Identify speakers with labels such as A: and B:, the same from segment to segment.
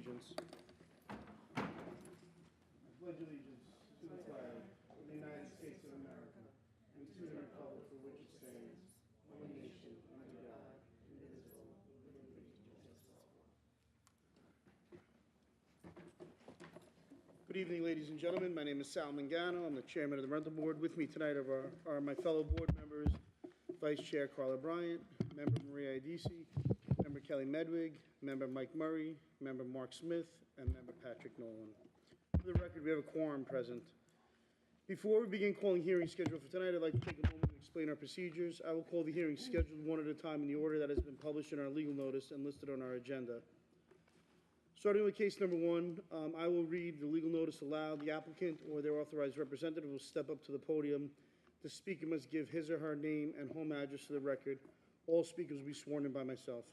A: allegiance. I pledge allegiance to the flag of the United States of America and to the republic for which it stands, one nation, under God, indivisible, with liberty and justice for all. Good evening, ladies and gentlemen. My name is Sal Mangano. I'm the chairman of the rental board. With me tonight are my fellow board members, Vice Chair Carla Bryant, Member Maria Idisi, Member Kelly Medwig, Member Mike Murray, Member Mark Smith, and Member Patrick Nolan. For the record, we have a quorum present. Before we begin calling hearings scheduled for tonight, I'd like to take a moment to explain our procedures. I will call the hearings scheduled one at a time in the order that has been published in our legal notice and listed on our agenda. Starting with case number one, I will read the legal notice aloud. The applicant or their authorized representative will step up to the podium. The speaker must give his or her name and home address to the record. All speakers will be sworn in by myself.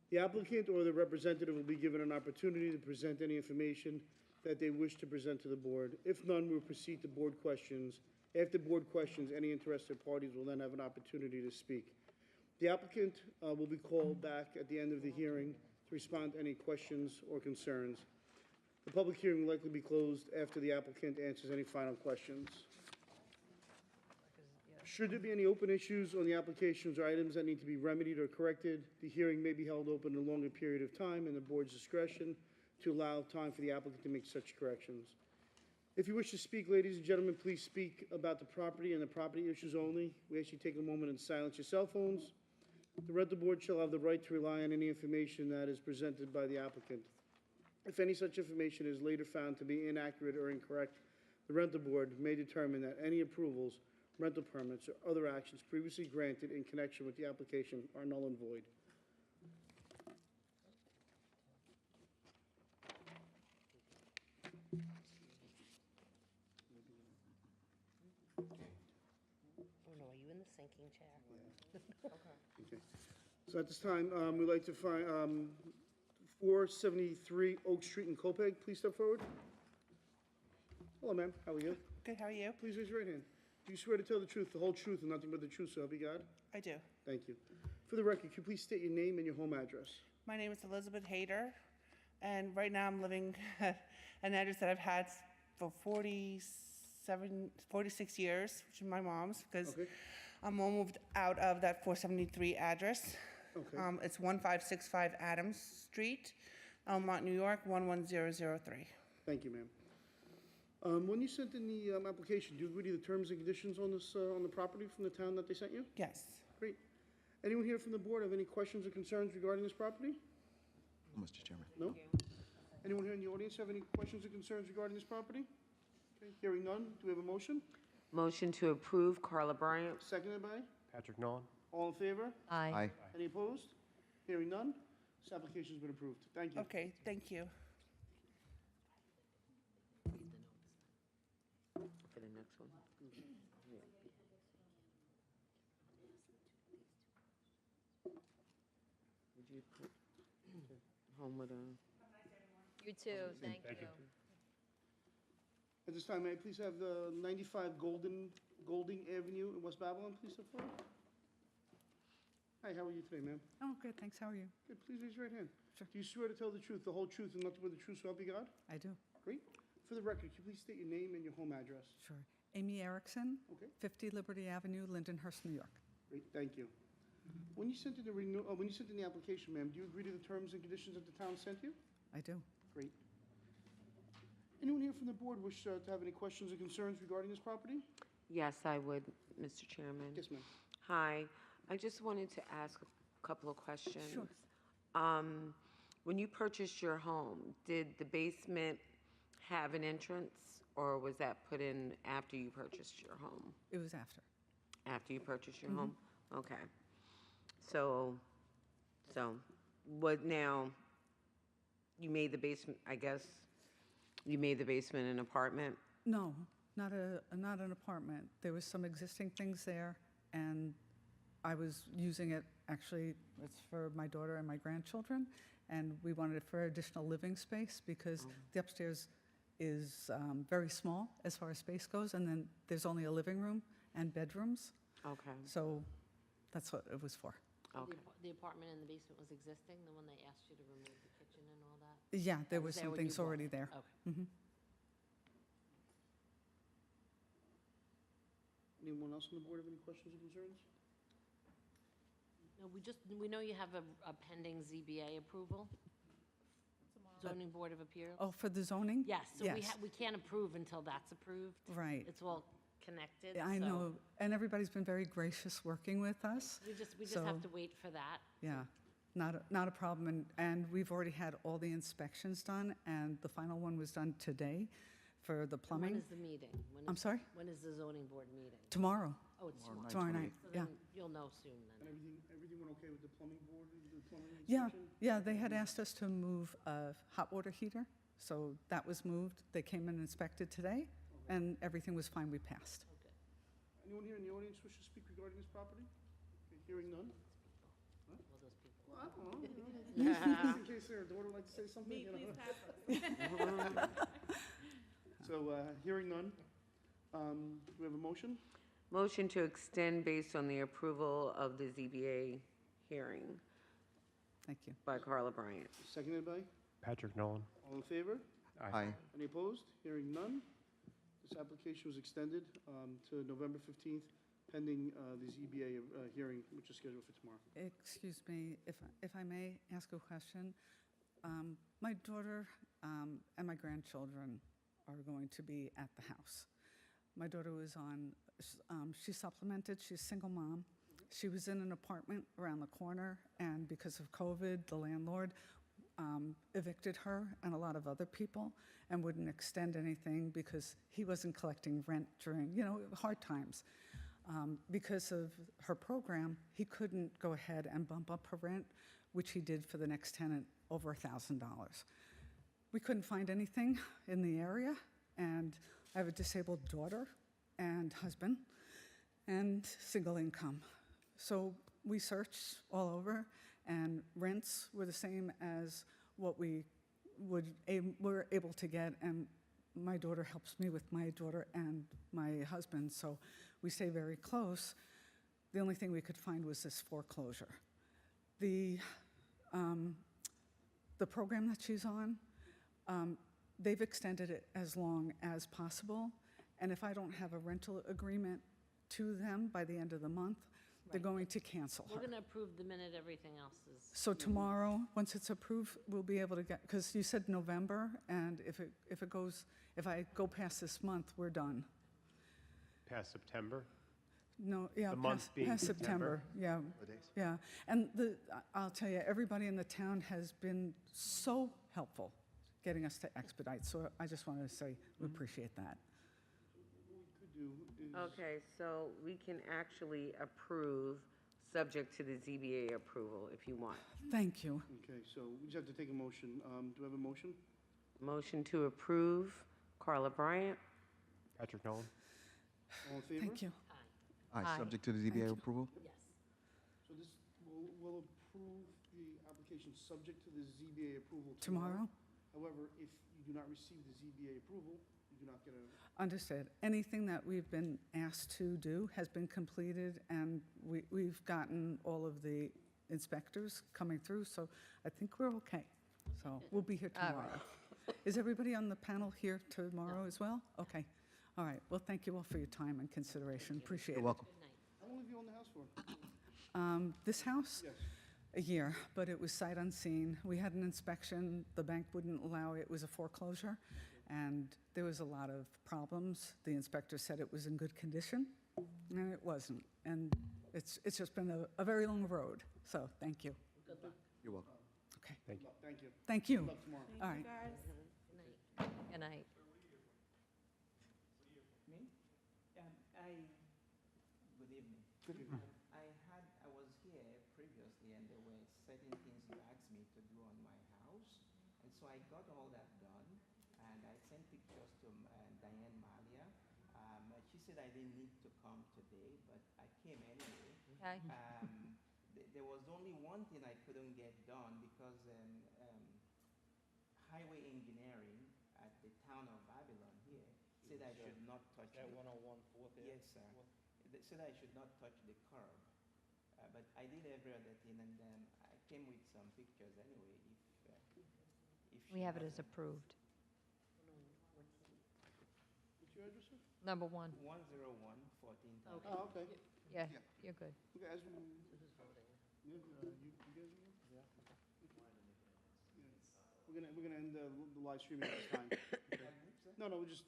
A: The applicant or the representative will be given an opportunity to present any information that they wish to present to the board. If none, we'll proceed to board questions. After board questions, any interested parties will then have an opportunity to speak. The applicant will be called back at the end of the hearing to respond to any questions or concerns. The public hearing will likely be closed after the applicant answers any final questions. Should there be any open issues on the applications or items that need to be remedied or corrected, the hearing may be held open a longer period of time in the board's discretion to allow time for the applicant to make such corrections. If you wish to speak, ladies and gentlemen, please speak about the property and the property issues only. We ask you take a moment and silence your cell phones. The rental board shall have the right to rely on any information that is presented by the applicant. If any such information is later found to be inaccurate or incorrect, the rental board may determine that any approvals, rental permits, or other actions previously granted in connection with the application are null and void.
B: Oh, no, are you in the sinking chair?
A: Okay. So at this time, we'd like to find 473 Oak Street in Copiague. Please step forward. Hello, ma'am. How are you?
C: Good, how are you?
A: Please raise your right hand. Do you swear to tell the truth, the whole truth, and nothing but the truth, so help you God?
C: I do.
A: Thank you. For the record, could you please state your name and your home address?
C: My name is Elizabeth Hayter, and right now I'm living at an address that I've had for 46 years, which is my mom's, because
A: Okay.
C: I'm all moved out of that 473 address.
A: Okay.
C: It's 1565 Adams Street, Elmont, New York, 11003.
A: Thank you, ma'am. When you sent in the application, do you agree to the terms and conditions on this, on the property from the town that they sent you?
C: Yes.
A: Great. Anyone here from the board have any questions or concerns regarding this property?
D: Mr. Chairman.
A: No? Anyone here in the audience have any questions or concerns regarding this property? Okay, hearing none, do we have a motion?
B: Motion to approve, Carla Bryant.
A: Seconded by?
E: Patrick Nolan.
A: All in favor?
D: Aye.
A: Any opposed? Hearing none, this application's been approved. Thank you.
C: Okay, thank you.
B: For the next one. Would you put home with a...
F: You too, thank you.
A: At this time, may I please have the 95 Golding Avenue in West Babylon, please step forward? Hi, how are you today, ma'am?
G: Oh, good, thanks. How are you?
A: Good, please raise your right hand.
G: Sure.
A: Do you swear to tell the truth, the whole truth, and nothing but the truth, so help you God?
G: I do.
A: Great. For the record, could you please state your name and your home address?
G: Sure. Amy Erickson,
A: Okay.
G: 50 Liberty Avenue, Lindenhurst, New York.
A: Great, thank you. When you sent in the application, ma'am, do you agree to the terms and conditions that the town sent you?
G: I do.
A: Great. Anyone here from the board wish to have any questions or concerns regarding this property?
B: Yes, I would, Mr. Chairman.
A: Yes, ma'am.
B: Hi, I just wanted to ask a couple of questions.
G: Sure.
B: When you purchased your home, did the basement have an entrance, or was that put in after you purchased your home?
G: It was after.
B: After you purchased your home? Okay. So what now, you made the basement, I guess, you made the basement an apartment?
G: No, not an apartment. There was some existing things there, and I was using it, actually, it's for my daughter and my grandchildren, and we wanted it for additional living space because the upstairs is very small as far as space goes, and then there's only a living room and bedrooms,
B: Okay,
G: so that's what it was for.
B: okay.
F: The apartment in the basement was existing, the one they asked you to remove the kitchen and all that?
G: Yeah, there
D: Or
G: was
D: there
G: some
D: when you
G: things
D: bought
G: already
D: it?
G: there.
D: Okay.
A: Anyone else on the board have any questions or concerns?
D: No, we know you have a pending ZBA approval? Zoning Board of Appeals?
G: Oh, for the zoning?
D: Yes, so
G: Yes.
D: we can't approve until that's approved.
G: Right.
D: It's all connected,
G: I
D: so
G: know, and everybody's been very gracious working with us.
D: We just
G: So-
D: have to wait for that.
G: Yeah, not a problem, and we've already had all the inspections done, and the final one was done today for the
D: And
G: plumbing.
D: When is the meeting?
G: I'm sorry?
D: When is the zoning board meeting?
G: Tomorrow,
D: Oh, it's tomorrow.
G: tomorrow night,
D: So
G: yeah.
D: then you'll know soon
A: And
D: then.
A: everything went okay with the plumbing board, the plumbing
G: Yeah,
A: inspection?
G: yeah, they had asked us to move a hot water heater, so that was moved. They came and inspected today, and everything was fine, we passed.
A: Anyone here in the audience wish to speak regarding this property? Okay, hearing none?
D: All those people.
A: Well, I don't know, you know, just in case their daughter would like to say something,
C: Me,
A: you know.
C: please pass us.
A: So, hearing none, do we have a motion?
B: Motion to extend based on the approval of the ZBA hearing
G: Thank you.
B: by Carla Bryant.
A: Seconded by?
E: Patrick Nolan.
A: All in favor?
H: Aye.
A: Any opposed? Hearing none. This application was extended to November 15th, pending the ZBA hearing, which is scheduled for tomorrow.
G: Excuse me, if I may ask a question. My daughter and my grandchildren are going to be at the house. My daughter was on, she's supplemented, she's a single mom. She was in an apartment around the corner, and because of COVID, the landlord evicted her and a lot of other people and wouldn't extend anything because he wasn't collecting rent during, hard times. Because of her program, he couldn't go ahead and bump up her rent, which he did for the next tenant, over $1,000. We couldn't find anything in the area, and I have a disabled daughter and husband and single income. So we searched all over, and rents were the same as what we were able to get, and my daughter helps me with my daughter and my husband, so we stay very close. The only thing we could find was this foreclosure. The program that she's on, they've extended it as long as possible, and if I don't have a rental agreement to them by the end of the month, they're going to cancel
D: We're
G: her.
D: going to approve the minute everything else is.
G: So tomorrow, once it's approved, we'll be able to get, because you said November, and if I go past this month, we're done.
E: Past September.
G: No, yeah,
E: The month being
G: past
E: September?
G: September, yeah. And I'll tell you, everybody in the town has been so helpful getting us to expedite, so I just wanted to say we appreciate that.
A: What we could do is.
B: Okay, so we can actually approve, subject to the ZBA approval, if you want.
G: Thank you.
A: Okay, so we just have to take a motion. Do we have a motion?
B: Motion to approve, Carla Bryant.
E: Patrick Nolan.
A: All in favor?
G: Thank you.
H: Aye,
F: Aye.
H: subject to the ZBA approval?
D: Yes.
A: So this, we'll approve the application subject to the ZBA approval
G: Tomorrow?
A: However, if you do not receive the ZBA approval, you do not get a,
G: Understood. Anything that we've been asked to do has been completed, and we've gotten all of the inspectors coming through, so I think we're okay. So we'll be here
F: All
G: tomorrow. Is everybody on the panel here tomorrow as well? Okay. All right. Well, thank you all for your time and consideration. Appreciate it.
H: You're welcome.
D: Good night.
A: how long have you owned the house for?
G: This house?
A: Yes.
G: A year, but it was sight unseen. We had an inspection, the bank wouldn't allow it, it was a foreclosure, and there was a lot of problems. The inspector said it was in good condition, and it wasn't. And it's just been a very long road, so thank you.
D: Good luck.
H: You're welcome.
G: Okay,
E: Thank you.
A: Thank you.
G: thank you.
A: Good luck tomorrow.
G: All right.
D: Good night.
F: Good night.
I: Me? Good evening.
A: Good evening.
I: I was here previously and there were certain things you asked me to do on my house. And so I got all that done and I sent pictures to Diane Malia. She said I didn't need to come today, but I came anyway.
F: Okay.
I: There was only one thing I couldn't get done because highway engineering at the town of Babylon here said I should not touch
J: That
I: the
J: 101 Fourth Ave?
I: Yes, sir. They said I should not touch the curb. But I did every other thing, and I came with some pictures anyway, if
F: We have it as approved.
A: What's your address, sir?
F: Number 1.
I: 101 14th Avenue.
A: Oh, okay.
F: Yeah, you're good.
A: Okay, as we. Yeah, you guys again? Yeah. We're gonna end the live streaming at this time. Okay. No, we're just